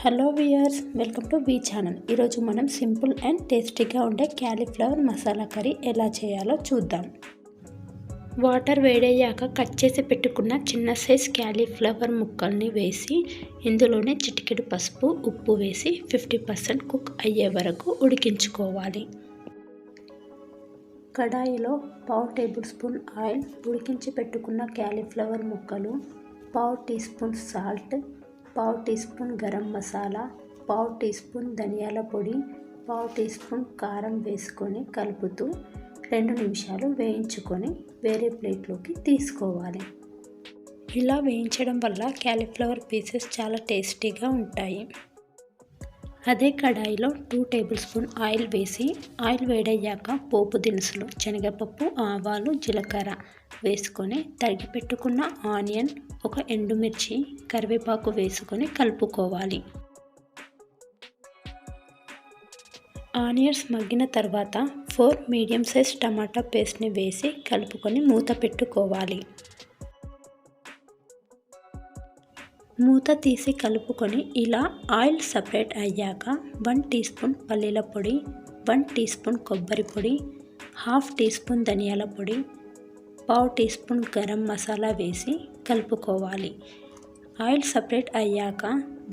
Hello viewers, welcome to B channel. ఈరోజు మనం simple and టేస్టీగా ఉండే క్యాలీఫ్లవర్ మసాలా కర్రీ ఎలా చేయాలో చూద్దాం. వాటర్ వేడయ్యాక కట్ చేసి పెట్టుకున్న చిన్న సైజ్ క్యాలీఫ్లవర్ ముక్కల్ని వేసి ఇందులోనే చిటికెడు పసుపు, ఉప్పు వేసి 50% కుక్ అయ్యే వరకు ఉడికించుకోవాలి. కడాయిలో 1/2 టేబుల్ స్పూన్ ఆయిల్, ఉడికించి పెట్టుకున్న క్యాలీఫ్లవర్ ముక్కలు, 1/2 teaspoon salt, 1/2 teaspoon garam masala, 1/2 teaspoon ధనియాల పొడి, 1/2 టీ స్పూన్ కారం వేసుకొని కలుపుతూ 2 నిమిషాలు వేయించుకొని వేరే ప్లేట్లోకి తీసుకోవాలి. ఇలా వేయించడం వల్ల క్యాలీఫ్లవర్ పీసెస్ చాలా టేస్టీగా ఉంటాయి. అదే కడాయిలో 2 టేబుల్ స్పూన్ ఆయిల్ వేసి ఆయిల్ వేడయ్యాక పోపు దినుసులు శనగపప్పు, ఆవాలు, జీలకర్ర వేసుకొని తరిగి పెట్టుకున్న ఆనియన్, ఒక ఎండుమిర్చి, కరివేపాకు వేసుకొని కలుపుకోవాలి. ఆనియన్స్ మగ్గిన తర్వాత 4 మీడియం సైజ్ టమాటా పేస్ట్ని వేసి కలుపుకొని మూత పెట్టుకోవాలి. మూత తీసి కలుపుకొని ఇలా ఆయిల్ సపరేట్ అయ్యాక 1 టీ స్పూన్ పల్లీల పొడి, 1 టీ స్పూన్ కొబ్బరి పొడి, 1/2 టీ స్పూన్ ధనియాల పొడి, 1/2 టీ స్పూన్ గరం మసాలా వేసి కలుపుకోవాలి. ఆయిల్ సపరేట్ అయ్యాక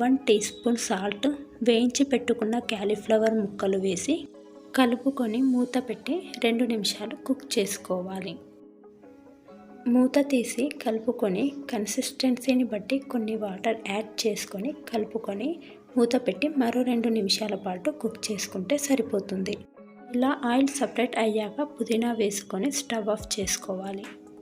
1 టీ స్పూన్ సాల్ట్, వేయించి పెట్టుకున్న క్యాలీఫ్లవర్ ముక్కలు వేసి కలుపుకొని మూత పెట్టి 2 నిమిషాలు కుక్ చేసుకోవాలి. మూత తీసి కలుపుకొని కన్సిస్టెన్సీని బట్టి కొన్ని వాటర్ యాడ్ చేసుకొని కలుపుకొని మూత పెట్టి మరో 2 నిమిషాల పాటు కుక్ చేసుకుంటే సరిపోతుంది. ఇలా ఆయిల్ సపరేట్ అయ్యాక పుదీనా వేసుకొని స్టవ్ ఆఫ్ చేసుకోవాలి.